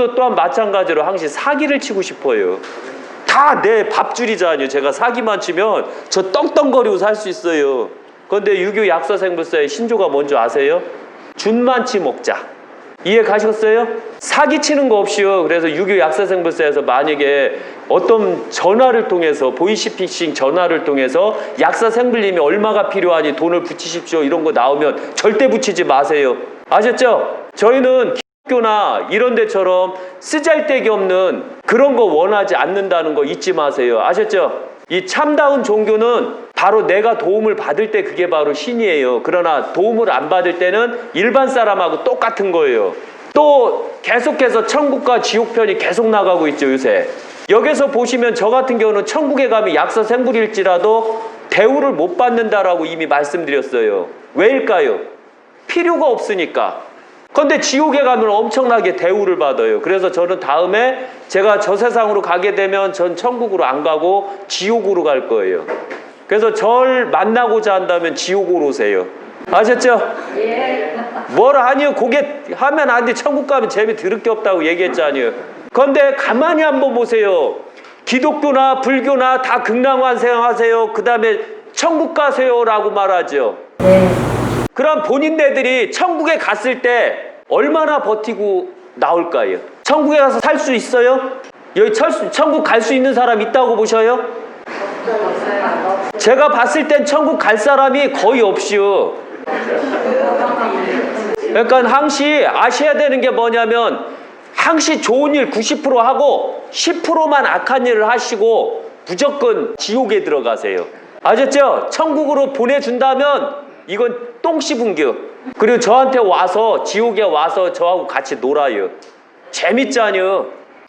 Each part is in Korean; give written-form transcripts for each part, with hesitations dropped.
종교도 또한 마찬가지로 항상 사기를 치고 싶어요. 다 내 밥줄이잖아요. 제가 사기만 치면 저 떵떵거리고 살 수 있어요. 그런데 유교 약사생불사의 신조가 뭔지 아세요? 준만치 먹자. 이해 가셨어요? 사기 치는 거 없이요. 그래서 유교 약사생불사에서 만약에 어떤 전화를 통해서 보이시피싱 전화를 통해서 약사생불님이 얼마가 필요하니 돈을 붙이십시오 이런 거 나오면 절대 붙이지 마세요. 아셨죠? 저희는 기독교나 이런 데처럼 쓰잘데기 없는 그런 거 원하지 않는다는 거 잊지 마세요. 아셨죠? 이 참다운 종교는 바로 내가 도움을 받을 때 그게 바로 신이에요. 그러나 도움을 안 받을 때는 일반 사람하고 똑같은 거예요. 또 계속해서 천국과 지옥 편이 계속 나가고 있죠, 요새. 여기서 보시면 저 같은 경우는 천국에 가면 약사생불일지라도 대우를 못 받는다라고 이미 말씀드렸어요. 왜일까요? 필요가 없으니까. 그런데 지옥에 가면 엄청나게 대우를 받아요. 그래서 저는 다음에 제가 저 세상으로 가게 되면 전 천국으로 안 가고 지옥으로 갈 거예요. 그래서 절 만나고자 한다면 지옥으로 오세요. 아셨죠? 예. 뭐라 아니요. 그게 하면 안 돼. 천국 가면 재미 들을 게 없다고 얘기했잖아요. 그런데 가만히 한번 보세요. 기독교나 불교나 다 극락완생하세요. 그 다음에 천국 가세요라고 말하죠. 네. 그럼 본인네들이 천국에 갔을 때 얼마나 버티고 나올까요? 천국에 가서 살 수 있어요? 여기 천국 갈 수 있는 사람 있다고 보셔요? 제가 봤을 땐 천국 갈 사람이 거의 없이요. 그러니까 항시 아셔야 되는 게 뭐냐면 항시 좋은 일 90% 하고 10%만 악한 일을 하시고 무조건 지옥에 들어가세요. 아셨죠? 천국으로 보내준다면 이건 똥 씹은 겨. 그리고 저한테 와서 지옥에 와서 저하고 같이 놀아요. 재밌잖여.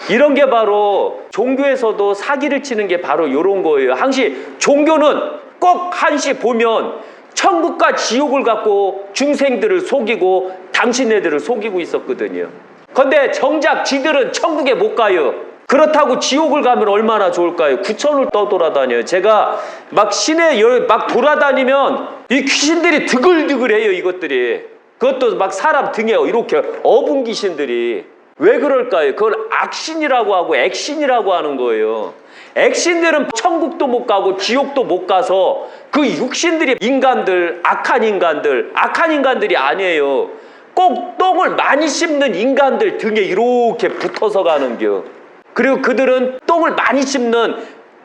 이런 게 바로 종교에서도 사기를 치는 게 바로 이런 거예요. 항시 종교는 꼭 항시 보면 천국과 지옥을 갖고 중생들을 속이고 당신네들을 속이고 있었거든요. 그런데 정작 지들은 천국에 못 가요. 그렇다고 지옥을 가면 얼마나 좋을까요? 구천을 떠돌아다녀요. 제가 막 시내 막 돌아다니면 이 귀신들이 드글드글해요. 이것들이. 그것도 막 사람 등에 이렇게 어분 귀신들이. 왜 그럴까요? 그걸 악신이라고 하고 액신이라고 하는 거예요. 액신들은 천국도 못 가고 지옥도 못 가서 그 육신들이 인간들, 악한 인간들이 아니에요. 꼭 똥을 많이 씹는 인간들 등에 이렇게 붙어서 가는겨. 그리고 그들은 똥을 많이 씹는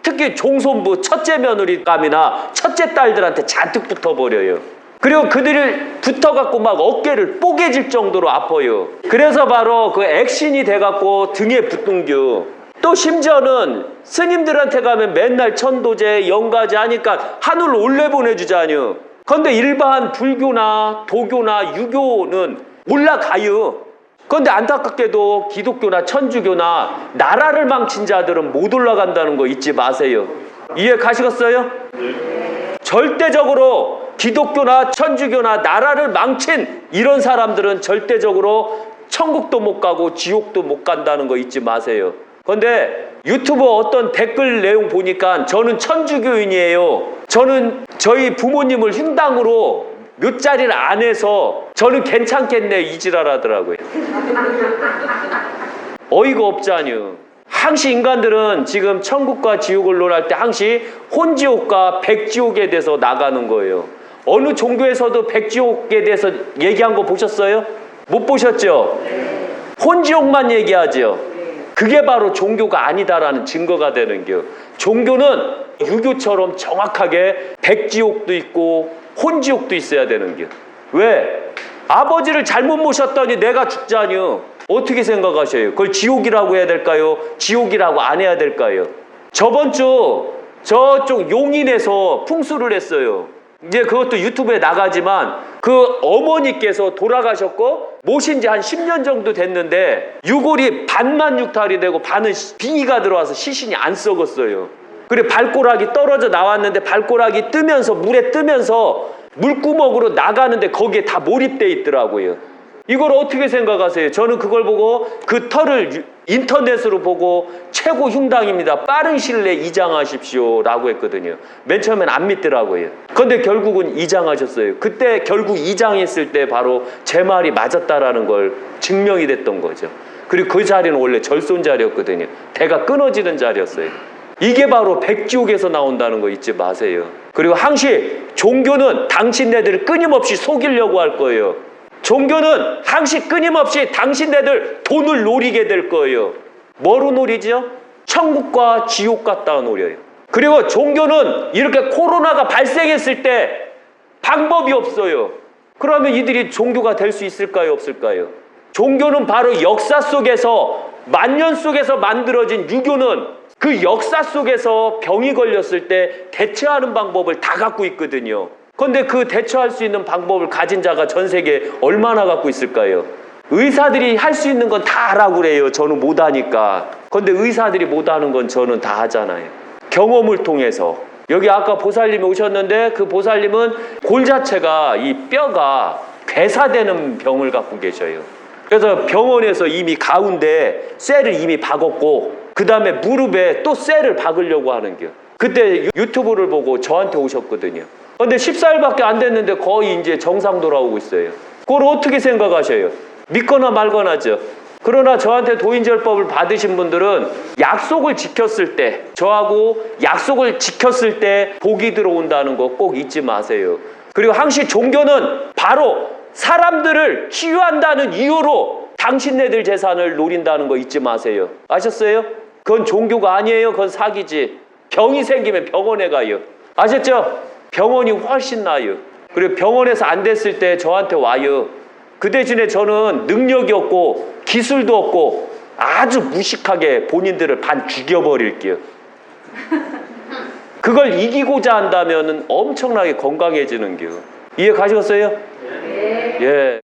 특히 종손부 첫째 며느리감이나 첫째 딸들한테 잔뜩 붙어버려요. 그리고 그들을 붙어갖고 막 어깨를 뽀개질 정도로 아파요. 그래서 바로 그 액신이 돼갖고 등에 붙은겨. 또 심지어는 스님들한테 가면 맨날 천도제, 영가제 하니까 하늘로 올려보내주자뇨. 그런데 일반 불교나 도교나 유교는 올라가요. 그런데 안타깝게도 기독교나 천주교나 나라를 망친 자들은 못 올라간다는 거 잊지 마세요. 이해 가시겠어요? 절대적으로 기독교나 천주교나 나라를 망친 이런 사람들은 절대적으로 천국도 못 가고 지옥도 못 간다는 거 잊지 마세요. 그런데 유튜브 어떤 댓글 내용 보니까 저는 천주교인이에요. 저는 저희 부모님을 흉당으로 몇 자리를 안 해서 저는 괜찮겠네 이지랄 하더라고요. 어이가 없잖요. 항시 인간들은 지금 천국과 지옥을 논할 때 항시 혼지옥과 백지옥에 대해서 나가는 거예요. 어느 종교에서도 백지옥에 대해서 얘기한 거 보셨어요? 못 보셨죠? 혼지옥만 얘기하죠. 그게 바로 종교가 아니다라는 증거가 되는 겨. 종교는 유교처럼 정확하게 백지옥도 있고 혼지옥도 있어야 되는 겨. 왜? 아버지를 잘못 모셨더니 내가 죽자뇨. 어떻게 생각하셔요? 그걸 지옥이라고 해야 될까요? 지옥이라고 안 해야 될까요? 저번 주 저쪽 용인에서 풍수를 했어요. 이제 그것도 유튜브에 나가지만 그 어머니께서 돌아가셨고 모신 지 한 10년 정도 됐는데 유골이 반만 육탈이 되고 반은 빙의가 들어와서 시신이 안 썩었어요. 그리고 발꼬락이 떨어져 나왔는데 발꼬락이 뜨면서 물에 뜨면서 물구멍으로 나가는데 거기에 다 몰입돼 있더라고요. 이걸 어떻게 생각하세요? 저는 그걸 보고 그 터를 인터넷으로 보고 최고 흉당입니다. 빠른 시일 내에 이장하십시오 라고 했거든요. 맨 처음엔 안 믿더라고요. 그런데 결국은 이장하셨어요. 그때 결국 이장했을 때 바로 제 말이 맞았다라는 걸 증명이 됐던 거죠. 그리고 그 자리는 원래 절손 자리였거든요. 대가 끊어지는 자리였어요. 이게 바로 백지옥에서 나온다는 거 잊지 마세요. 그리고 항시 종교는 당신네들을 끊임없이 속이려고 할 거예요. 종교는 항시 끊임없이 당신네들 돈을 노리게 될 거예요. 뭐로 노리죠? 천국과 지옥 갖다가 노려요. 그리고 종교는 이렇게 코로나가 발생했을 때 방법이 없어요. 그러면 이들이 종교가 될 수 있을까요? 없을까요? 종교는 바로 역사 속에서, 만년 속에서 만들어진 유교는 그 역사 속에서 병이 걸렸을 때 대처하는 방법을 다 갖고 있거든요. 그런데 그 대처할 수 있는 방법을 가진 자가 전 세계에 얼마나 갖고 있을까요? 의사들이 할 수 있는 건 다 하라고 그래요. 저는 못하니까. 그런데 의사들이 못하는 건 저는 다 하잖아요. 경험을 통해서. 여기 아까 보살님이 오셨는데 그 보살님은 골 자체가, 이 뼈가 괴사되는 병을 갖고 계셔요. 그래서 병원에서 이미 가운데 쇠를 이미 박았고 그 다음에 무릎에 또 쇠를 박으려고 하는 겨. 그때 유튜브를 보고 저한테 오셨거든요. 근데 14일밖에 안 됐는데 거의 이제 정상 돌아오고 있어요. 그걸 어떻게 생각하셔요? 믿거나 말거나죠. 그러나 저한테 도인절법을 받으신 분들은 약속을 지켰을 때, 저하고 약속을 지켰을 때 복이 들어온다는 거 꼭 잊지 마세요. 그리고 항시 종교는 바로 사람들을 치유한다는 이유로 당신네들 재산을 노린다는 거 잊지 마세요. 아셨어요? 그건 종교가 아니에요. 그건 사기지. 병이 생기면 병원에 가요. 아셨죠? 병원이 훨씬 나아요. 그리고 병원에서 안 됐을 때 저한테 와요. 그 대신에 저는 능력이 없고 기술도 없고 아주 무식하게 본인들을 반 죽여버릴게요. 그걸 이기고자 한다면 엄청나게 건강해지는 겨. 이해 가셨어요? 네. 예.